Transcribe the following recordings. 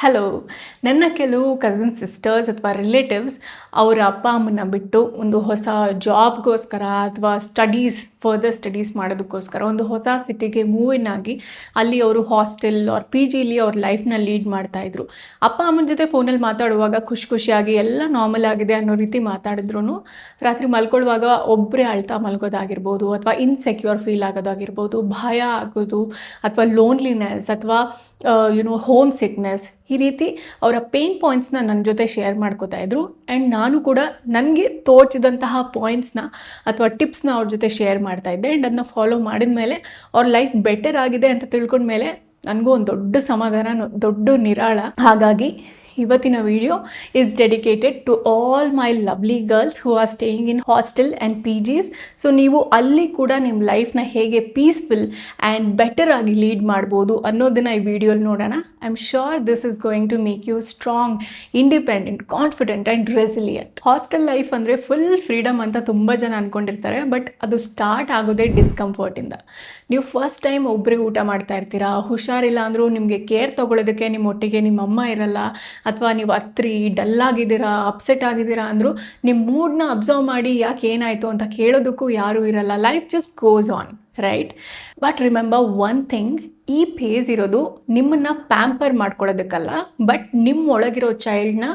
Hello. ನನ್ನ ಕೆಲವು cousin sisters ಅಥವಾ ರಿಲೇಟಿವ್ಸ್ ಅವರ ಅಪ್ಪ ಅಮ್ಮನ ಬಿಟ್ಟು ಒಂದು ಹೊಸ ಜಾಬ್ಗೋಸ್ಕರ ಅಥವಾ ಫರ್ದರ್ ಸ್ಟಡೀಸ್ ಮಾಡೋದಕ್ಕೋಸ್ಕರ ಒಂದು ಹೊಸ ಸಿಟಿಗೆ ಮೂವ್ ಆಗಿ ಅಲ್ಲಿ ಅವರು ಹಾಸ್ಟೆಲ್ ಆರ್ ಪಿ ಜಿಲಿ ಅವ್ರ ಲೈಫ್ನ ಲೀಡ್ ಮಾಡ್ತಾಯಿದ್ರು. ಅಪ್ಪ ಅಮ್ಮನ ಜೊತೆ ಫೋನಲ್ಲಿ ಮಾತಾಡುವಾಗ ಖುಷಿಯಾಗಿ ಎಲ್ಲ ನಾರ್ಮಲ್ ಆಗಿದೆ ಅನ್ನೋ ರೀತಿ ಮಾತಾಡಿದ್ರು ರಾತ್ರಿ ಮಲ್ಕೊಳ್ಳುವಾಗ ಒಬ್ಬರೇ ಅಳ್ತಾ ಮಲ್ಗೋದಾಗಿರ್ಬೋದು, ಅಥವಾ ಇನ್ಸೆಕ್ಯೂರ್ ಫೀಲ್ ಆಗೋದಾಗಿರ್ಬೋದು, ಭಯ ಆಗೋದು, ಅಥವಾ ಲೋನ್ಲಿನೆಸ್, ಅಥವಾ ಹೋಮ್ ಸಿಕ್ನೆಸ್, ಈ ರೀತಿ ಅವರ ಪೇನ್ ಪಾಯಿಂಟ್ಸ್ನ ನನ್ನ ಜೊತೆ ಶೇರ್ ಮಾಡ್ಕೋತಾ ಇದ್ರು. ಆ್ಯಂಡ್ ನಾನು ಕೂಡ ನನಗೆ ತೋಚಿದಂತಹ ಪಾಯಿಂಟ್ಸ್ನ ಅಥವಾ ಟಿಪ್ಸ್ನ ಅವ್ರ ಜೊತೆ ಶೇರ್ ಮಾಡ್ತಾ ಇದ್ದೆ. ಆ್ಯಂಡ್ ಅದನ್ನ ಫಾಲೋ ಮಾಡಿದ ಮೇಲೆ ಅವ್ರ ಲೈಫ್ ಬೆಟರ್ ಆಗಿದೆ ಅಂತ ತಿಳ್ಕೊಂಡ್ಮೇಲೆ ನನಗೂ ಒಂದು ದೊಡ್ಡ ಸಮಾಧಾನ, ದೊಡ್ಡ ನಿರಾಳ. ಹಾಗಾಗಿ ಇವತ್ತಿನ video is dedicated to all my lovely girls who are staying in hostel and PGs. So ನೀವು ಅಲ್ಲಿ ಕೂಡ ನಿಮ್ಮ ಲೈಫ್ನ ಹೇಗೆ ಪೀಸ್ಫುಲ್ ಆ್ಯಂಡ್ ಬೆಟರ್ ಆಗಿ ಲೀಡ್ ಮಾಡ್ಬೋದು ಅನ್ನೋದನ್ನು ಈ ವಿಡಿಯೋಲಿ ನೋಡೋಣ. I am sure this is going to make you strong, independent, confident and resilient. Hostel life ಅಂದರೆ ಫುಲ್ ಫ್ರೀಡಮ್ ಅಂತ ತುಂಬ ಜನ ಅಂದ್ಕೊಂಡಿರ್ತಾರೆ. ಬಟ್ ಅದು ಸ್ಟಾರ್ಟ್ ಆಗೋದೇ ಡಿಸ್ಕಂಫರ್ಟಿಂದ. ನೀವು ಫಸ್ಟ್ ಟೈಮ್ ಒಬ್ಬರೇ ಊಟ ಮಾಡ್ತಾ ಇರ್ತೀರಾ, ಹುಷಾರಿಲ್ಲ ಅಂದರೂ ನಿಮಗೆ ಕೇರ್ ತೊಗೊಳೋದಕ್ಕೆ ನಿಮ್ಮ ಒಟ್ಟಿಗೆ ನಿಮ್ಮ ಅಮ್ಮ ಇರಲ್ಲ, ಅಥವಾ ನೀವು ಡಲ್ ಆಗಿದ್ದೀರಾ, ಅಪ್ಸೆಟ್ ಆಗಿದ್ದೀರಾ ಅಂದರೂ ನಿಮ್ಮ ಮೂಡ್ನ ಅಬ್ಸರ್ವ್ ಮಾಡಿ ಯಾಕೆ ಏನಾಯಿತು ಅಂತ ಕೇಳೋದಕ್ಕೂ ಯಾರೂ ಇರಲ್ಲ. Life just goes on, right? But remember one thing, ಈ ಫೇಸ್ ಇರೋದು ನಿಮ್ಮನ್ನು ಪ್ಯಾಂಪರ್ ಮಾಡ್ಕೊಳ್ಳೋದಕ್ಕಲ್ಲ, ಬಟ್ ನಿಮ್ಮೊಳಗಿರೋ ಚೈಲ್ಡ್ನ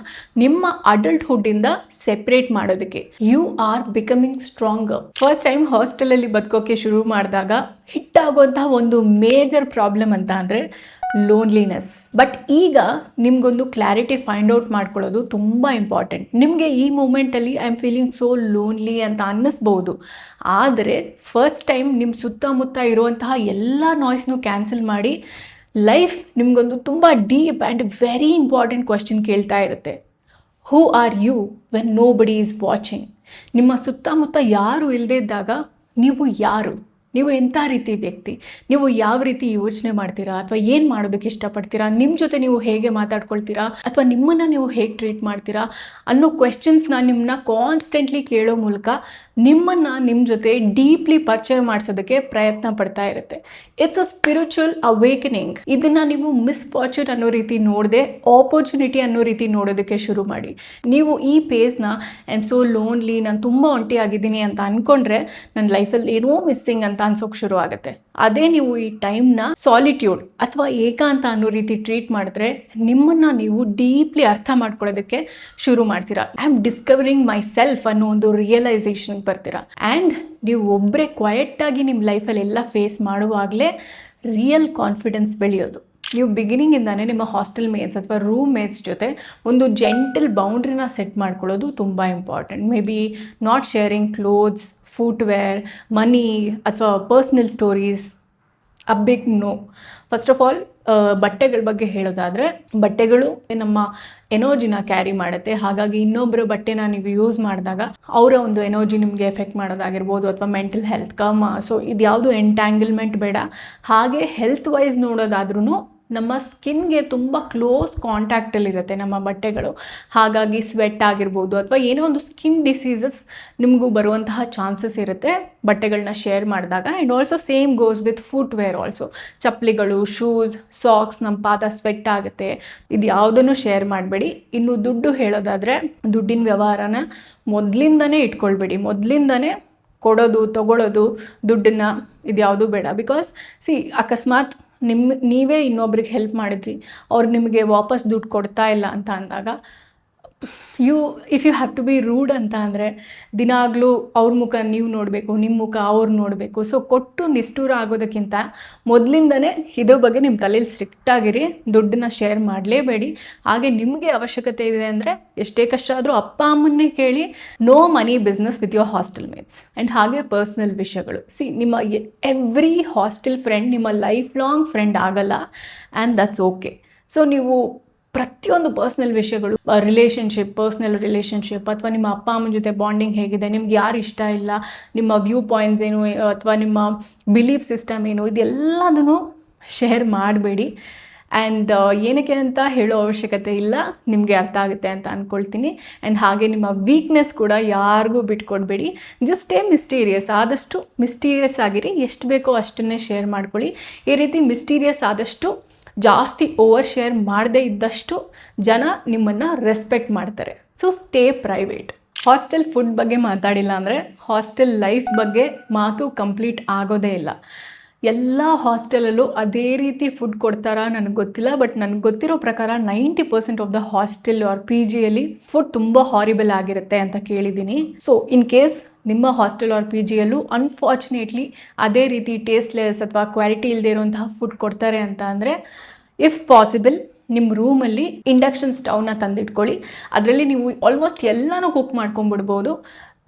ನಿಮ್ಮ ಅಡಲ್ಟ್ಹುಡ್ಡಿಂದ ಸೆಪ್ರೇಟ್ ಮಾಡೋದಕ್ಕೆ. You are becoming stronger. First time ಹಾಸ್ಟೆಲಲ್ಲಿ ಬದುಕೋಕ್ಕೆ ಶುರು ಮಾಡಿದಾಗ ಹಿಟ್ಟಾಗುವಂತಹ ಒಂದು ಮೇಜರ್ ಪ್ರಾಬ್ಲಮ್ ಅಂತ ಅಂದರೆ ಲೋನ್ಲಿನೆಸ್. ಬಟ್ ಈಗ ನಿಮಗೊಂದು ಕ್ಲಾರಿಟಿ ಫೈಂಡ್ ಔಟ್ ಮಾಡ್ಕೊಳ್ಳೋದು ತುಂಬ ಇಂಪಾರ್ಟೆಂಟ್. ನಿಮಗೆ ಈ ಮೂಮೆಂಟಲ್ಲಿ I am feeling so lonely ಅಂತ ಅನ್ನಿಸ್ಬೋದು. ಆದರೆ ಫಸ್ಟ್ ಟೈಮ್ ನಿಮ್ಮ ಸುತ್ತಮುತ್ತ ಇರುವಂತಹ ಎಲ್ಲ ನಾಯ್ಸ್ನು ಕ್ಯಾನ್ಸಲ್ ಮಾಡಿ ಲೈಫ್ ನಿಮಗೊಂದು ತುಂಬ deep and very important question ಕೇಳ್ತಾ ಇರುತ್ತೆ. Who are you when nobody is watching? ನಿಮ್ಮ ಸುತ್ತಮುತ್ತ ಯಾರು ಇಲ್ಲದೇ ಇದ್ದಾಗ ನೀವು ಯಾರು? ನೀವು ಎಂಥ ರೀತಿ ವ್ಯಕ್ತಿ? ನೀವು ಯಾವ ರೀತಿ ಯೋಚನೆ ಮಾಡ್ತೀರಾ, ಅಥವಾ ಏನು ಮಾಡೋದಕ್ಕೆ ಇಷ್ಟಪಡ್ತೀರಾ, ನಿಮ್ಮ ಜೊತೆ ನೀವು ಹೇಗೆ ಮಾತಾಡ್ಕೊಳ್ತೀರಾ, ಅಥವಾ ನಿಮ್ಮನ್ನು ನೀವು ಹೇಗೆ ಟ್ರೀಟ್ ಮಾಡ್ತೀರಾ ಅನ್ನೋ ಕ್ವೆಶ್ಚನ್ಸ್ನ ನಿಮ್ಮನ್ನ ಕಾನ್ಸ್ಟೆಂಟ್ಲಿ ಕೇಳೋ ಮೂಲಕ ನಿಮ್ಮನ್ನು ನಿಮ್ಮ ಜೊತೆ ಡೀಪ್ಲಿ ಪರಿಚಯ ಮಾಡಿಸೋದಕ್ಕೆ ಪ್ರಯತ್ನ ಪಡ್ತಾ ಇರುತ್ತೆ. It's a spiritual awakening. ಇದನ್ನು ನೀವು ಮಿಸ್ಫಾರ್ಚೂನ್ ಅನ್ನೋ ರೀತಿ ನೋಡದೆ ಆಪರ್ಚುನಿಟಿ ಅನ್ನೋ ರೀತಿ ನೋಡೋದಕ್ಕೆ ಶುರು ಮಾಡಿ. ನೀವು ಈ ಫೇಸ್ನ ಐ ಆಮ್ ಸೋ ಲೋನ್ಲಿ, ನಾನು ತುಂಬ ಒಂಟಿಯಾಗಿದ್ದೀನಿ ಅಂತ ಅಂದ್ಕೊಂಡ್ರೆ ನನ್ನ ಲೈಫಲ್ಲಿ ಏನೋ ಮಿಸ್ಸಿಂಗ್ ಅಂತ ಅನ್ಸೋಕೆ ಶುರು ಆಗುತ್ತೆ. ಅದೇ ನೀವು ಈ ಟೈಮ್ನ ಸಾಲಿಟ್ಯೂಡ್ ಅಥವಾ ಏಕಾಂತ ಅನ್ನೋ ರೀತಿ ಟ್ರೀಟ್ ಮಾಡಿದ್ರೆ ನಿಮ್ಮನ್ನು ನೀವು ಡೀಪ್ಲಿ ಅರ್ಥ ಮಾಡ್ಕೊಳ್ಳೋದಕ್ಕೆ ಶುರು ಮಾಡ್ತೀರಾ. I am discovering my self ಅನ್ನೋ ಒಂದು ರಿಯಲೈಸೇಷನ್ಗೆ ಬರ್ತೀರಾ. ಆ್ಯಂಡ್ ನೀವು ಒಬ್ಬರೇ ಕ್ವಯೆಟ್ಟಾಗಿ ನಿಮ್ಮ ಲೈಫಲ್ಲಿ ಎಲ್ಲ ಫೇಸ್ ಮಾಡುವಾಗಲೇ ರಿಯಲ್ ಕಾನ್ಫಿಡೆನ್ಸ್ ಬೆಳೆಯೋದು. ನೀವು ಬಿಗಿನಿಂಗಿಂದಾನೇ ನಿಮ್ಮ ಹಾಸ್ಟೆಲ್ ಮೇಟ್ಸ್ ಅಥವಾ ರೂಮ್ ಮೇಟ್ಸ್ ಜೊತೆ ಒಂದು ಜೆಂಟಲ್ ಬೌಂಡ್ರಿನ ಸೆಟ್ ಮಾಡ್ಕೊಳ್ಳೋದು ತುಂಬ important. Maybe not sharing clothes, footwear, money ಅಥವಾ personal stories. A big no. First of all ಬಟ್ಟೆಗಳ ಬಗ್ಗೆ ಹೇಳೋದಾದರೆ, ಬಟ್ಟೆಗಳು ನಮ್ಮ ಎನರ್ಜಿನ ಕ್ಯಾರಿ ಮಾಡುತ್ತೆ. ಹಾಗಾಗಿ ಇನ್ನೊಬ್ಬರ ಬಟ್ಟೆನ ನೀವು ಯೂಸ್ ಮಾಡಿದಾಗ ಅವರ ಒಂದು ಎನರ್ಜಿ ನಿಮಗೆ ಎಫೆಕ್ಟ್ ಮಾಡೋದಾಗಿರ್ಬೋದು, ಅಥವಾ ಮೆಂಟಲ್ ಹೆಲ್ತ್ ಸೊ ಇದು ಯಾವುದು ಎಂಟ್ಯಾಂಗಲ್ಮೆಂಟ್ ಬೇಡ. ಹಾಗೆ ಹೆಲ್ತ್ ವೈಸ್ ನೋಡೋದಾದ್ರೂ ನಮ್ಮ ಸ್ಕಿನ್ಗೆ ತುಂಬ ಕ್ಲೋಸ್ ಕಾಂಟ್ಯಾಕ್ಟಲ್ಲಿರುತ್ತೆ ನಮ್ಮ ಬಟ್ಟೆಗಳು. ಹಾಗಾಗಿ ಸ್ವೆಟ್ ಆಗಿರ್ಬೋದು ಅಥವಾ ಏನೋ ಒಂದು ಸ್ಕಿನ್ ಡಿಸೀಸಸ್ ನಿಮಗೂ ಬರುವಂತಹ ಚಾನ್ಸಸ್ ಇರುತ್ತೆ ಬಟ್ಟೆಗಳನ್ನ ಶೇರ್ ಮಾಡಿದಾಗ. And also same goes with footwear also. ಚಪ್ಪಲಿಗಳು, ಶೂಸ್, ಸಾಕ್ಸ್, ನಮ್ಮ ಪಾದ ಸ್ವೆಟ್ ಆಗುತ್ತೆ, ಇದು ಯಾವುದನ್ನು ಶೇರ್ ಮಾಡಬೇಡಿ. ಇನ್ನು ದುಡ್ಡು ಹೇಳೋದಾದರೆ, ದುಡ್ಡಿನ ವ್ಯವಹಾರನ ಮೊದಲಿಂದನೇ ಇಟ್ಕೊಳ್ಬೇಡಿ. ಮೊದಲಿಂದನೇ ಕೊಡೋದು ತಗೊಳ್ಳೋದು ದುಡ್ಡನ್ನು ಇದು ಯಾವುದೂ ಬೇಡ. ಬಿಕಾಸ್ ಅಕಸ್ಮಾತ್ ನೀವೇ ಇನ್ನೊಬ್ರಿಗೆ ಹೆಲ್ಪ್ ಮಾಡಿದ್ರಿ, ಅವ್ರು ನಿಮಗೆ ವಾಪಸ್ ದುಡ್ಡು ಕೊಡ್ತಾ ಇಲ್ಲ ಅಂತ ಅಂದಾಗ if you have to be rude ಅಂತ ಅಂದರೆ ದಿನಾಗಲೂ ಅವ್ರ ಮುಖ ನೀವು ನೋಡಬೇಕು, ನಿಮ್ಮ ಮುಖ ಅವ್ರು ನೋಡಬೇಕು. ಸೊ ಕೊಟ್ಟು ನಿಷ್ಠೂರ ಆಗೋದಕ್ಕಿಂತ ಮೊದಲಿಂದನೇ ಇದ್ರ ಬಗ್ಗೆ ನಿಮ್ಮ ತಲೆಯಲ್ಲಿ ಸ್ಟ್ರಿಕ್ಟಾಗಿರಿ. ದುಡ್ಡನ್ನ ಶೇರ್ ಮಾಡಲೇಬೇಡಿ. ಹಾಗೆ ನಿಮಗೆ ಅವಶ್ಯಕತೆ ಇದೆ ಅಂದರೆ ಎಷ್ಟೇ ಕಷ್ಟ ಆದರೂ ಅಪ್ಪ ಅಮ್ಮನ್ನೇ ಕೇಳಿ. No money business with your hostel mates. And ಹಾಗೆ ಪರ್ಸ್ನಲ್ ವಿಷಯಗಳು. ನಿಮ್ಮ ಎವ್ರಿ ಹಾಸ್ಟೆಲ್ ಫ್ರೆಂಡ್ ನಿಮ್ಮ ಲೈಫ್ ಲಾಂಗ್ ಫ್ರೆಂಡ್ ಆಗಲ್ಲ, ಆ್ಯಂಡ್ ದಟ್ಸ್ ಓಕೆ. ಸೊ ನೀವು ಪ್ರತಿಯೊಂದು ಪರ್ಸ್ನಲ್ ವಿಷಯಗಳು, ಪರ್ಸ್ನಲ್ ರಿಲೇಷನ್ಶಿಪ್, ಅಥವಾ ನಿಮ್ಮ ಅಪ್ಪ ಅಮ್ಮನ ಜೊತೆ ಬಾಂಡಿಂಗ್ ಹೇಗಿದೆ, ನಿಮ್ಗೆ ಯಾರು ಇಷ್ಟ ಇಲ್ಲ, ನಿಮ್ಮ ವ್ಯೂ ಪಾಯಿಂಟ್ಸ್ ಏನು, ಅಥವಾ ನಿಮ್ಮ ಬಿಲೀಫ್ ಸಿಸ್ಟಮ್ ಏನು, ಇದೆಲ್ಲದನ್ನು ಶೇರ್ ಮಾಡಬೇಡಿ. ಆ್ಯಂಡ್ ಏನಕ್ಕೆ ಅಂತ ಹೇಳೋ ಅವಶ್ಯಕತೆ ಇಲ್ಲ, ನಿಮಗೆ ಅರ್ಥ ಆಗುತ್ತೆ ಅಂತ ಅಂದ್ಕೊಳ್ತೀನಿ. ಆ್ಯಂಡ್ ಹಾಗೆ ನಿಮ್ಮ ವೀಕ್ನೆಸ್ ಕೂಡ ಯಾರಿಗೂ ಬಿಟ್ಕೊಡ್ಬೇಡಿ. Just stay mysterious. ಆದಷ್ಟು ಮಿಸ್ಟೀರಿಯಸ್ ಆಗಿರಿ. ಎಷ್ಟು ಬೇಕೋ ಅಷ್ಟನ್ನೇ ಶೇರ್ ಮಾಡ್ಕೊಳ್ಳಿ. ಈ ರೀತಿ ಮಿಸ್ಟೀರಿಯಸ್ ಆದಷ್ಟು ಜಾಸ್ತಿ ಓವರ್ ಶೇರ್ ಮಾಡದೇ ಇದ್ದಷ್ಟು ಜನ ನಿಮ್ಮನ್ನು ರೆಸ್ಪೆಕ್ಟ್ ಮಾಡ್ತಾರೆ. So stay private. Hostel food ಬಗ್ಗೆ ಮಾತಾಡಿಲ್ಲ ಅಂದರೆ ಹಾಸ್ಟೆಲ್ ಲೈಫ್ ಬಗ್ಗೆ ಮಾತು ಕಂಪ್ಲೀಟ್ ಆಗೋದೇ ಇಲ್ಲ. ಎಲ್ಲ ಹಾಸ್ಟೆಲಲ್ಲೂ ಅದೇ ರೀತಿ ಫುಡ್ ಕೊಡ್ತಾರಾ ನನಗೆ ಗೊತ್ತಿಲ್ಲ, ಬಟ್ ನನಗೆ ಗೊತ್ತಿರೋ ಪ್ರಕಾರ 90% of the hostel R P ಜಿಯಲ್ಲಿ ಫುಡ್ ತುಂಬ ಹಾರಿಬಲ್ ಆಗಿರುತ್ತೆ ಅಂತ ಕೇಳಿದ್ದೀನಿ. ಸೊ ಇನ್ ಕೇಸ್ ನಿಮ್ಮ ಹಾಸ್ಟೆಲ್ ಆರ್ ಪಿ ಜಿಯಲ್ಲೂ ಅನ್ಫಾರ್ಚುನೇಟ್ಲಿ ಅದೇ ರೀತಿ ಟೇಸ್ಟ್ಲೆಸ್ ಅಥವಾ ಕ್ವಾಲಿಟಿ ಇಲ್ಲದೆ ಇರುವಂತಹ ಫುಡ್ ಕೊಡ್ತಾರೆ ಅಂತ ಅಂದರೆ ಇಫ್ ಪಾಸಿಬಲ್ ನಿಮ್ಮ ರೂಮಲ್ಲಿ ಇಂಡಕ್ಷನ್ ಸ್ಟವ್ನ ತಂದಿಟ್ಕೊಳ್ಳಿ. ಅದರಲ್ಲಿ ನೀವು ಆಲ್ಮೋಸ್ಟ್ ಎಲ್ಲನೂ ಕುಕ್ ಮಾಡ್ಕೊಂಡ್ಬಿಡ್ಬೋದು.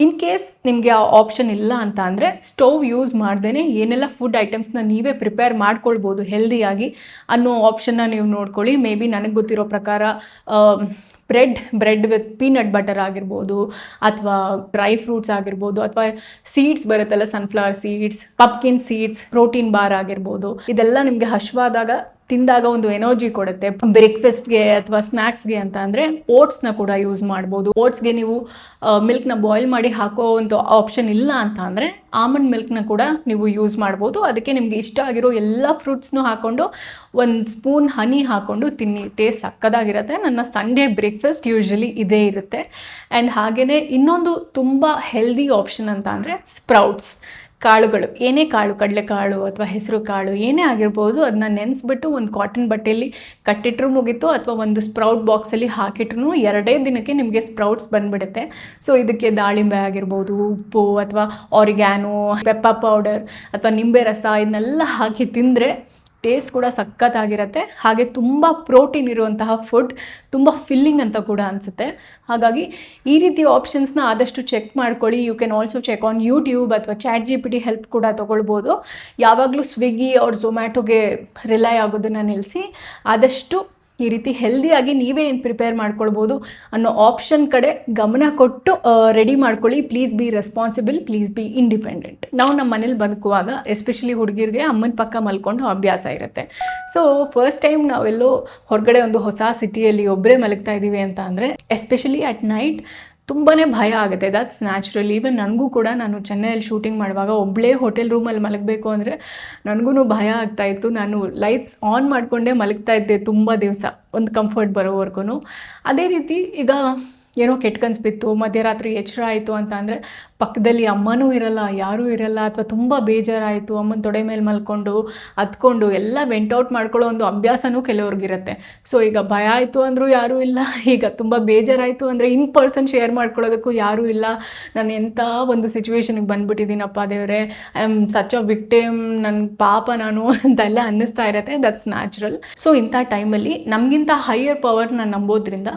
ಇನ್ ಕೇಸ್ ನಿಮಗೆ ಆ ಆಪ್ಷನ್ ಇಲ್ಲ ಅಂತ ಅಂದರೆ ಸ್ಟವ್ ಯೂಸ್ ಮಾಡ್ದೇ ಏನೆಲ್ಲ ಫುಡ್ ಐಟಮ್ಸ್ನ ನೀವೇ ಪ್ರಿಪೇರ್ ಮಾಡ್ಕೊಳ್ಬೋದು ಹೆಲ್ದಿಯಾಗಿ ಅನ್ನೋ ಆಪ್ಷನ್ನ ನೀವು ನೋಡ್ಕೊಳ್ಳಿ. ಮೇ ಬಿ ನನಗೆ ಗೊತ್ತಿರೋ ಪ್ರಕಾರ ಬ್ರೆಡ್ ವಿತ್ ಪೀನಟ್ ಬಟರ್ ಆಗಿರ್ಬೋದು, ಅಥವಾ ಡ್ರೈ ಫ್ರೂಟ್ಸ್ ಆಗಿರ್ಬೋದು, ಅಥವಾ ಸೀಡ್ಸ್ ಬರುತ್ತಲ್ಲ, sunflower seeds, pumpkin seeds, protein bar ಆಗಿರ್ಬೋದು. ಇದೆಲ್ಲ ನಿಮಗೆ ಹಶ್ವಾದಾಗ ತಿಂದಾಗ ಒಂದು ಎನರ್ಜಿ ಕೊಡುತ್ತೆ. ಬ್ರೇಕ್ಫಾಸ್ಟ್ಗೆ ಅಥವಾ ಸ್ನ್ಯಾಕ್ಸ್ಗೆ ಅಂತ ಅಂದರೆ ಓಟ್ಸ್ನ ಕೂಡ ಯೂಸ್ ಮಾಡ್ಬೋದು. ಓಟ್ಸ್ಗೆ ನೀವು ಮಿಲ್ಕ್ನ ಬಾಯ್ಲ್ ಮಾಡಿ ಹಾಕೋ ಒಂದು ಆಪ್ಷನ್ ಇಲ್ಲ ಅಂತ ಅಂದರೆ ಆಮಂಡ್ ಮಿಲ್ಕ್ನ ಕೂಡ ನೀವು ಯೂಸ್ ಮಾಡ್ಬೋದು. ಅದಕ್ಕೆ ನಿಮಗೆ ಇಷ್ಟ ಆಗಿರೋ ಎಲ್ಲ ಫ್ರೂಟ್ಸ್ನೂ ಹಾಕ್ಕೊಂಡು ಒಂದು ಸ್ಪೂನ್ ಹನಿ ಹಾಕ್ಕೊಂಡು ತಿನ್ನಿ, ಟೇಸ್ಟ್ ಸಕ್ಕದಾಗಿರುತ್ತೆ. ನನ್ನ ಸಂಡೇ ಬ್ರೇಕ್ಫಾಸ್ಟ್ ಯೂಶ್ವಲಿ ಇದೇ ಇರುತ್ತೆ. ಆ್ಯಂಡ್ ಹಾಗೆಯೇ ಇನ್ನೊಂದು ತುಂಬ ಹೆಲ್ದಿ ಆಪ್ಷನ್ ಅಂತ ಅಂದರೆ ಸ್ಪ್ರೌಟ್ಸ್, ಕಾಳುಗಳು, ಏನೇ ಕಾಳು, ಕಡಲೆಕಾಳು ಅಥವಾ ಹೆಸರು ಕಾಳು ಏನೇ ಆಗಿರ್ಬೋದು, ಅದನ್ನ ನೆನೆಸ್ಬಿಟ್ಟು ಒಂದು ಕಾಟನ್ ಬಟ್ಟೆಯಲ್ಲಿ ಕಟ್ಟಿಟ್ರೂ ಮುಗೀತು, ಅಥವಾ ಒಂದು ಸ್ಪ್ರೌಟ್ ಬಾಕ್ಸಲ್ಲಿ ಹಾಕಿಟ್ರೂ 2 ದಿನಕ್ಕೆ ನಿಮಗೆ ಸ್ಪ್ರೌಟ್ಸ್ ಬಂದುಬಿಡುತ್ತೆ. ಸೊ ಇದಕ್ಕೆ ದಾಳಿಂಬೆ ಆಗಿರ್ಬೋದು, ಉಪ್ಪು ಅಥವಾ ಆರಿಗ್ಯಾನೋ, ಪೆಪ್ಪರ್ ಪೌಡರ್ ಅಥವಾ ನಿಂಬೆ ರಸ ಇದನ್ನೆಲ್ಲ ಹಾಕಿ ತಿಂದರೆ ಟೇಸ್ಟ್ ಕೂಡ ಸಖತ್ತಾಗಿರುತ್ತೆ. ಹಾಗೆ ತುಂಬ ಪ್ರೋಟೀನ್ ಇರುವಂತಹ ಫುಡ್, ತುಂಬ ಫಿಲ್ಲಿಂಗ್ ಅಂತ ಕೂಡ ಅನಿಸುತ್ತೆ. ಹಾಗಾಗಿ ಈ ರೀತಿ ಆಪ್ಷನ್ಸ್ನ ಆದಷ್ಟು ಚೆಕ್ ಮಾಡ್ಕೊಳ್ಳಿ. You can also check on YouTube ಅಥವಾ ChatGPT ಹೆಲ್ಪ್ ಕೂಡ ತೊಗೊಳ್ಬೋದು. ಯಾವಾಗಲೂ ಸ್ವಿಗ್ಗಿ ಅವ್ರ ಝೊಮ್ಯಾಟೊಗೆ ರಿಲೈ ಆಗೋದನ್ನು ನಿಲ್ಲಿಸಿ ಆದಷ್ಟು ಈ ರೀತಿ ಹೆಲ್ದಿಯಾಗಿ ನೀವೇ ಏನು ಪ್ರಿಪೇರ್ ಮಾಡ್ಕೊಳ್ಬೋದು ಅನ್ನೋ ಆಪ್ಷನ್ ಕಡೆ ಗಮನ ಕೊಟ್ಟು ರೆಡಿ ಮಾಡ್ಕೊಳ್ಳಿ. Please be responsible, please be independent. ನಾವು ನಮ್ಮ ಮನೇಲಿ ಬದುಕುವಾಗ ಎಸ್ಪೆಷಲಿ ಹುಡುಗಿರಿಗೆ ಅಮ್ಮನ ಪಕ್ಕ ಮಲ್ಕೊಂಡು ಅಭ್ಯಾಸ ಇರುತ್ತೆ. ಸೊ ಫಸ್ಟ್ ಟೈಮ್ ನಾವೆಲ್ಲೋ ಹೊರಗಡೆ ಒಂದು ಹೊಸ ಸಿಟಿಯಲ್ಲಿ ಒಬ್ಬರೇ ಮಲಗ್ತಾ ಇದ್ದೀವಿ ಅಂತ ಅಂದರೆ ಎಸ್ಪೆಷಲಿ ಅಟ್ ನೈಟ್ ತುಂಬಾ ಭಯ ಆಗುತ್ತೆ. That's natural. ಈವನ್ ನನಗೂ ಕೂಡ, ನಾನು ಚೆನ್ನೈಯಲ್ಲಿ ಶೂಟಿಂಗ್ ಮಾಡುವಾಗ ಒಬ್ಬಳೇ ಹೋಟೆಲ್ ರೂಮಲ್ಲಿ ಮಲಗಬೇಕು ಅಂದರೆ ನನಗೂ ಭಯ ಆಗ್ತಾಯಿತ್ತು. ನಾನು ಲೈಟ್ಸ್ ಆನ್ ಮಾಡಿಕೊಂಡೇ ಮಲಗ್ತಾ ಇದ್ದೆ ತುಂಬ ದಿವಸ, ಒಂದು ಕಂಫರ್ಟ್ ಬರೋವರೆಗೂ. ಅದೇ ರೀತಿ ಈಗ ಏನೋ ಕೆಟ್ಟ ಕನಸು ಬಿತ್ತು, ಮಧ್ಯರಾತ್ರಿ ಎಚ್ಚರ ಆಯಿತು ಅಂತ ಅಂದರೆ ಪಕ್ಕದಲ್ಲಿ ಅಮ್ಮನೂ ಇರಲ್ಲ, ಯಾರೂ ಇರಲ್ಲ, ಅಥವಾ ತುಂಬ ಬೇಜಾರಾಯಿತು, ಅಮ್ಮನ ತೊಡೆ ಮೇಲೆ ಮಲ್ಕೊಂಡು ಹತ್ಕೊಂಡು ಎಲ್ಲ ವೆಂಟೌಟ್ ಮಾಡ್ಕೊಳ್ಳೋ ಒಂದು ಅಭ್ಯಾಸನೂ ಕೆಲವ್ರಿಗಿರುತ್ತೆ. ಸೊ ಈಗ ಭಯ ಆಯಿತು ಅಂದರೂ ಯಾರೂ ಇಲ್ಲ, ಈಗ ತುಂಬ ಬೇಜಾರಾಯಿತು ಅಂದರೆ ಇನ್ ಪರ್ಸನ್ ಶೇರ್ ಮಾಡ್ಕೊಳ್ಳೋದಕ್ಕೂ ಯಾರೂ ಇಲ್ಲ. ನಾನು ಎಂಥ ಒಂದು ಸಿಚುವೇಶನ್ಗೆ ಬಂದುಬಿಟ್ಟಿದ್ದೀನಪ್ಪ ದೇವರೇ, I am such a victim, ನನ್ನ ಪಾಪ ನಾನು ಅಂತೆಲ್ಲ ಅನ್ನಿಸ್ತಾ ಇರುತ್ತೆ. That's natural. ಸೊ ಇಂಥ ಟೈಮಲ್ಲಿ ನಮಗಿಂತ ಹೈಯರ್ ಪವರ್ನ ನಂಬೋದ್ರಿಂದ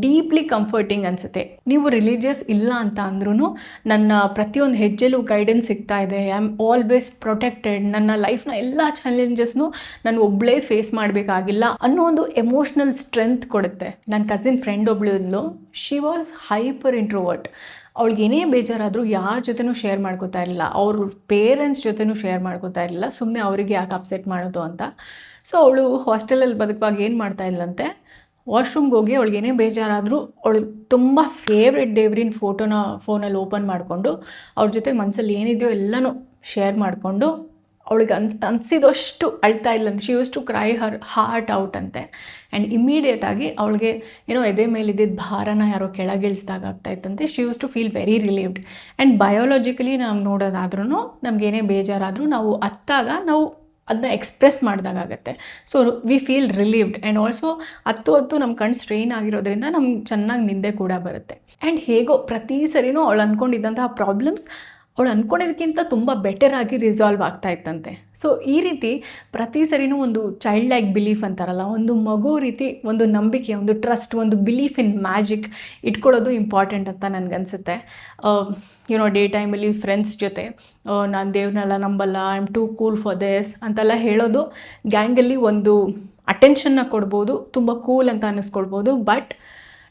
ಡೀಪ್ಲಿ ಕಂಫರ್ಟಿಂಗ್ ಅನಿಸುತ್ತೆ. ನೀವು ರಿಲಿಜಿಯಸ್ ಇಲ್ಲ ಅಂತ ಅಂದ್ರೂ ನನ್ನ ಪ್ರತಿಯೊಂದು ಹೆಜ್ಜೆಲೂ ಗೈಡೆನ್ಸ್ ಸಿಗ್ತಾ ಇದೆ. I am always protected. ನನ್ನ ಲೈಫ್ನ ಎಲ್ಲ ಚಾಲೆಂಜಸ್ನು ನಾನು ಒಬ್ಬಳೇ ಫೇಸ್ ಮಾಡಬೇಕಾಗಿಲ್ಲ ಅನ್ನೋ ಒಂದು ಎಮೋಷ್ನಲ್ ಸ್ಟ್ರೆಂತ್ ಕೊಡುತ್ತೆ. ನನ್ನ ಕಸಿನ್ ಫ್ರೆಂಡ್ ಒಬ್ಳು ಇದ್ಲು, ಶಿ ವಾಸ್ ಹೈಪರ್ ಇಂಟ್ರೋವರ್ಟ್. ಅವಳಿಗೆ ಏನೇ ಬೇಜಾರಾದರೂ ಯಾರ ಜೊತೆನೂ ಶೇರ್ ಮಾಡ್ಕೋತಾ ಇರಲಿಲ್ಲ, ಅವ್ರ ಪೇರೆಂಟ್ಸ್ ಜೊತೆನೂ ಶೇರ್ ಮಾಡ್ಕೋತಾ ಇರಲಿಲ್ಲ, ಸುಮ್ಮನೆ ಅವರಿಗೆ ಯಾಕೆ ಅಪ್ಸೆಟ್ ಮಾಡೋದು ಅಂತ. ಸೊ ಅವಳು ಹಾಸ್ಟೆಲಲ್ಲಿ ಬದುಕುವಾಗ ಏನು ಮಾಡ್ತಾ ಇಲ್ಲಂತೆ, ವಾಶ್ರೂಮ್ಗೆ ಹೋಗಿ ಅವಳಿಗೇನೇ ಬೇಜಾರಾದರೂ ಅವಳು ತುಂಬ ಫೇವ್ರೆಟ್ ದೇವ್ರಿನ ಫೋನಲ್ಲಿ ಓಪನ್ ಮಾಡಿಕೊಂಡು ಅವ್ರ ಜೊತೆ ಮನಸ್ಸಲ್ಲಿ ಏನಿದೆಯೋ ಎಲ್ಲನೂ ಶೇರ್ ಮಾಡಿಕೊಂಡು ಅವಳಿಗೆ ಅನಿಸಿದಷ್ಟು ಅಳ್ತಾ ಇಲ್ಲಂತೆ. She used to cry her heart out ಅಂತೆ. ಆ್ಯಂಡ್ ಇಮ್ಮಿಡಿಯೇಟಾಗಿ ಅವಳಿಗೆ ಏನೋ ಎದೆ ಮೇಲಿದ್ದಿದ್ದ ಭಾರನ ಯಾರೋ ಕೆಳಗಿಳಿಸ್ದಾಗ ಆಗ್ತಾಯಿತ್ತಂತೆ. She used to feel very relieved. And biologically ನಾವು ನೋಡೋದಾದ್ರೂ ನಮಗೇನೇ ಬೇಜಾರಾದರೂ ನಾವು ಅತ್ತಾಗ ನಾವು ಅದನ್ನ ಎಕ್ಸ್ಪ್ರೆಸ್ ಮಾಡಿದಾಗತ್ತೆ. So we feel relieved. And also ಹೊತ್ತು ನಮ್ಮ ಕಣ್ಣು ಸ್ಟ್ರೈನ್ ಆಗಿರೋದ್ರಿಂದ ನಮ್ಗೆ ಚೆನ್ನಾಗಿ ನಿದ್ದೆ ಕೂಡ ಬರುತ್ತೆ. ಆ್ಯಂಡ್ ಹೇಗೋ ಪ್ರತಿ ಸರಿನೂ ಅವಳು ಅಂದ್ಕೊಂಡಿದ್ದಂತಹ ಪ್ರಾಬ್ಲಮ್ಸ್ ಅವಳು ಅಂದ್ಕೊಂಡಿದ್ದಕ್ಕಿಂತ ತುಂಬ ಬೆಟರಾಗಿ ರಿಸಾಲ್ವ್ ಆಗ್ತಾ ಇತ್ತಂತೆ. ಸೊ ಈ ರೀತಿ ಪ್ರತಿ ಸರಿನೂ ಒಂದು ಚೈಲ್ಡ್ ಲೈಕ್ ಬಿಲೀಫ್ ಅಂತಾರಲ್ಲ, ಒಂದು ಮಗು ರೀತಿ ಒಂದು ನಂಬಿಕೆ, ಒಂದು ಟ್ರಸ್ಟ್, ಒಂದು ಬಿಲೀಫ್ ಇನ್ ಮ್ಯಾಜಿಕ್ ಇಟ್ಕೊಳ್ಳೋದು ಇಂಪಾರ್ಟೆಂಟ್ ಅಂತ ನನಗನ್ಸುತ್ತೆ. ಏನೋ ಡೇ ಟೈಮಲ್ಲಿ ಫ್ರೆಂಡ್ಸ್ ಜೊತೆ ನಾನು ದೇವ್ರನ್ನೆಲ್ಲ ನಂಬಲ್ಲ, I am two cool for this ಅಂತೆಲ್ಲ ಹೇಳೋದು ಗ್ಯಾಂಗಲ್ಲಿ ಒಂದು ಅಟೆನ್ಷನ್ನ ಕೊಡ್ಬೋದು, ತುಂಬ ಕೂಲ್ ಅಂತ ಅನ್ನಿಸ್ಕೊಳ್ಬೋದು. ಬಟ್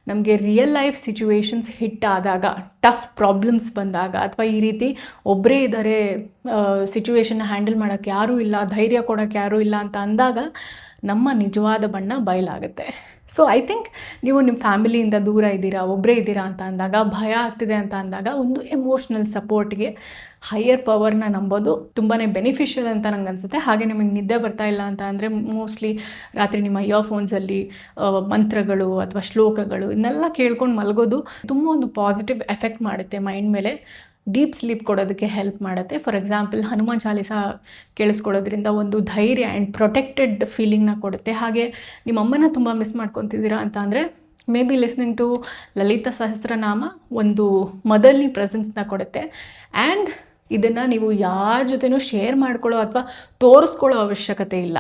ನಮಗೆ ರಿಯಲ್ ಲೈಫ್ ಸಿಚುವೇಶನ್ಸ್ ಹಿಟ್ ಆದಾಗ, ಟಫ್ ಪ್ರಾಬ್ಲಮ್ಸ್ ಬಂದಾಗ, ಅಥವಾ ಈ ರೀತಿ ಒಬ್ಬರೇ ಇದ್ದಾರೆ, ಸಿಚುವೇಶನ್ನ ಹ್ಯಾಂಡಲ್ ಮಾಡೋಕ್ಕೆ ಯಾರೂ ಇಲ್ಲ, ಧೈರ್ಯ ಕೊಡೋಕ್ಕೆ ಯಾರೂ ಇಲ್ಲ ಅಂತ ಅಂದಾಗ ನಮ್ಮ ನಿಜವಾದ ಬಣ್ಣ ಬಯಲಾಗುತ್ತೆ. ಸೊ ಐ ಥಿಂಕ್ ನೀವು ನಿಮ್ಮ ಫ್ಯಾಮಿಲಿಯಿಂದ ದೂರ ಇದ್ದೀರಾ, ಒಬ್ಬರೇ ಇದ್ದೀರಾ ಅಂತ ಅಂದಾಗ, ಭಯ ಆಗ್ತಿದೆ ಅಂತ ಅಂದಾಗ, ಒಂದು ಎಮೋಷ್ನಲ್ ಸಪೋರ್ಟ್ಗೆ ಹೈಯರ್ ಪವರ್ನ ನಂಬೋದು ತುಂಬಾ ಬೆನಿಫಿಷಿಯಲ್ ಅಂತ ನಂಗೆ ಅನಿಸುತ್ತೆ. ಹಾಗೆ ನಿಮಗೆ ನಿದ್ದೆ ಬರ್ತಾ ಇಲ್ಲ ಅಂತ ಅಂದರೆ ಮೋಸ್ಟ್ಲಿ ರಾತ್ರಿ ನಿಮ್ಮ ಇಯರ್ಫೋನ್ಸಲ್ಲಿ ಮಂತ್ರಗಳು ಅಥವಾ ಶ್ಲೋಕಗಳು ಇದನ್ನೆಲ್ಲ ಕೇಳ್ಕೊಂಡು ಮಲಗೋದು ತುಂಬ ಒಂದು ಪಾಸಿಟಿವ್ ಎಫೆಕ್ಟ್ ಮಾಡುತ್ತೆ ಮೈಂಡ್ ಮೇಲೆ. ಡೀಪ್ ಸ್ಲೀಪ್ ಕೊಡೋದಕ್ಕೆ ಹೆಲ್ಪ್ ಮಾಡುತ್ತೆ. ಫಾರ್ ಎಕ್ಸಾಂಪಲ್ ಹನುಮಾನ್ ಚಾಲೀಸ ಕೇಳಿಸ್ಕೊಳ್ಳೋದ್ರಿಂದ ಒಂದು ಧೈರ್ಯ ಆ್ಯಂಡ್ ಪ್ರೊಟೆಕ್ಟೆಡ್ ಫೀಲಿಂಗ್ನ ಕೊಡುತ್ತೆ. ಹಾಗೆ ನಿಮ್ಮ ಅಮ್ಮನ ತುಂಬ ಮಿಸ್ ಮಾಡ್ಕೊತಿದ್ದೀರಾ ಅಂತ ಅಂದರೆ maybe listening to Lalita Sahasranama ಒಂದು ಮದರ್ಲಿ ಪ್ರೆಸೆನ್ಸ್ನ ಕೊಡುತ್ತೆ. ಆ್ಯಂಡ್ ಇದನ್ನು ನೀವು ಯಾರ ಜೊತೆನೂ ಶೇರ್ ಮಾಡ್ಕೊಳ್ಳೋ ಅಥವಾ ತೋರಿಸ್ಕೊಳ್ಳೋ ಅವಶ್ಯಕತೆ ಇಲ್ಲ.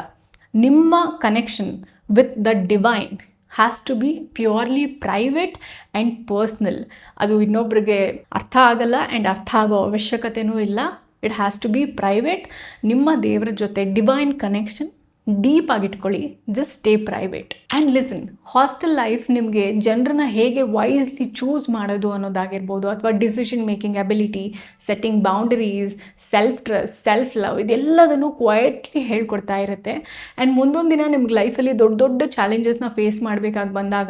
ನಿಮ್ಮ connection with the divine has to be purely private and personal. ಅದು ಇನ್ನೊಬ್ರಿಗೆ ಅರ್ಥ ಆಗಲ್ಲ ಆ್ಯಂಡ್ ಅರ್ಥ ಆಗೋ ಅವಶ್ಯಕತೆಯೂ ಇಲ್ಲ. It has to be private. ನಿಮ್ಮ ದೇವರ ಜೊತೆ ಡಿವೈನ್ ಕನೆಕ್ಷನ್ ಡೀಪ್ ಆಗಿಟ್ಕೊಳ್ಳಿ. Just stay private and listen. Hostel life ನಿಮಗೆ ಜನರನ್ನ ಹೇಗೆ ವೈಸ್ಲಿ ಚೂಸ್ ಮಾಡೋದು ಅನ್ನೋದಾಗಿರ್ಬೋದು, ಅಥವಾ decision making ability, setting boundaries, self trust, self love, ಇದೆಲ್ಲದನ್ನು ಕ್ವೈಟ್ಲಿ ಹೇಳ್ಕೊಡ್ತಾ ಇರುತ್ತೆ. ಆ್ಯಂಡ್ ಮುಂದೊಂದು ದಿನ ನಿಮ್ಗೆ ಲೈಫಲ್ಲಿ ದೊಡ್ಡ ದೊಡ್ಡ ಚಾಲೆಂಜಸ್ನ ಫೇಸ್ ಮಾಡಬೇಕಾಗಿ ಬಂದಾಗ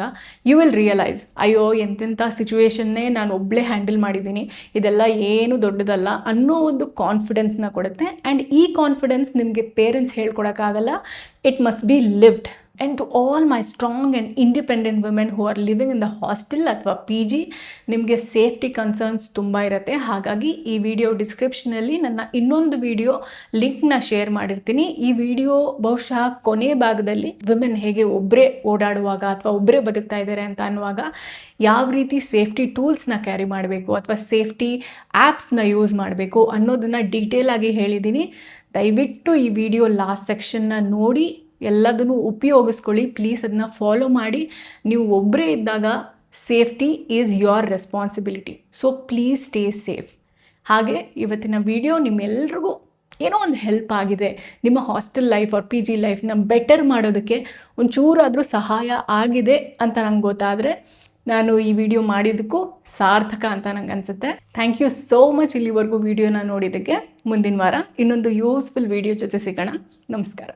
ಯು ವಿಲ್ ರಿಯಲೈಸ್, ಅಯ್ಯೋ ಎಂತೆಂಥ ಸಿಚುವೇಶನ್ನೇ ನಾನು ಒಬ್ಬಳೇ ಹ್ಯಾಂಡಲ್ ಮಾಡಿದ್ದೀನಿ, ಇದೆಲ್ಲ ಏನು ದೊಡ್ಡದಲ್ಲ ಅನ್ನೋ ಒಂದು ಕಾನ್ಫಿಡೆನ್ಸ್ನ ಕೊಡುತ್ತೆ. ಆ್ಯಂಡ್ ಈ ಕಾನ್ಫಿಡೆನ್ಸ್ ನಿಮಗೆ parents ಹೇಳ್ಕೊಡೋಕ್ಕಾಗಲ್ಲ. It must be lived. And to all my strong and independent women who are living in the hostel ಅಥವಾ PG, ನಿಮಗೆ ಸೇಫ್ಟಿ ಕನ್ಸರ್ನ್ಸ್ ತುಂಬ ಇರುತ್ತೆ. ಹಾಗಾಗಿ ಈ ವಿಡಿಯೋ ಡಿಸ್ಕ್ರಿಪ್ಷನಲ್ಲಿ ನನ್ನ ಇನ್ನೊಂದು ವಿಡಿಯೋ ಲಿಂಕ್ನ ಶೇರ್ ಮಾಡಿರ್ತೀನಿ. ಈ ವಿಡಿಯೋ ಬಹುಶಃ ಕೊನೆ ಭಾಗದಲ್ಲಿ ವಿಮೆನ್ ಹೇಗೆ ಒಬ್ಬರೇ ಓಡಾಡುವಾಗ ಅಥವಾ ಒಬ್ಬರೇ ಬದುಕ್ತಾ ಇದ್ದಾರೆ ಅಂತ ಅನ್ನುವಾಗ ಯಾವ ರೀತಿ ಸೇಫ್ಟಿ ಟೂಲ್ಸ್ನ ಕ್ಯಾರಿ ಮಾಡಬೇಕು ಅಥವಾ ಸೇಫ್ಟಿ ಆ್ಯಪ್ಸ್ನ ಯೂಸ್ ಮಾಡಬೇಕು ಅನ್ನೋದನ್ನು ಡೀಟೇಲ್ ಆಗಿ ಹೇಳಿದ್ದೀನಿ. ದಯವಿಟ್ಟು ಈ ವಿಡಿಯೋ ಲಾಸ್ಟ್ ಸೆಕ್ಷನ್ನ ನೋಡಿ ಎಲ್ಲದನ್ನು ಉಪಯೋಗಿಸ್ಕೊಳ್ಳಿ. ಪ್ಲೀಸ್ ಅದನ್ನ ಫಾಲೋ ಮಾಡಿ. ನೀವು ಒಬ್ಬರೇ ಇದ್ದಾಗ safety is your responsibility. So please stay safe. ಹಾಗೆ ಇವತ್ತಿನ ವಿಡಿಯೋ ನಿಮ್ಮೆಲ್ರಿಗೂ ಏನೋ ಒಂದು ಹೆಲ್ಪ್ ಆಗಿದೆ. ನಿಮ್ಮ ಹಾಸ್ಟೆಲ್ ಲೈಫ್ ಆರ್ PG ಲೈಫ್ನ ಬೆಟರ್ ಮಾಡೋದಕ್ಕೆ ಒಂಚೂರಾದರೂ ಸಹಾಯ ಆಗಿದೆ ಅಂತ ನಂಗೆ ಗೊತ್ತಾದರೆ ನಾನು ಈ ವಿಡಿಯೋ ಮಾಡಿದ್ದಕ್ಕೂ ಸಾರ್ಥಕ ಅಂತ ನಂಗೆ ಅನಿಸುತ್ತೆ. ಥ್ಯಾಂಕ್ ಯು ಸೋ ಮಚ್ ಇಲ್ಲಿವರೆಗೂ ವಿಡಿಯೋನ ನೋಡಿದ್ದಕ್ಕೆ. ಮುಂದಿನ ವಾರ ಇನ್ನೊಂದು ಯೂಸ್ಫುಲ್ ವಿಡಿಯೋ ಜೊತೆ ಸಿಗೋಣ. ನಮಸ್ಕಾರ.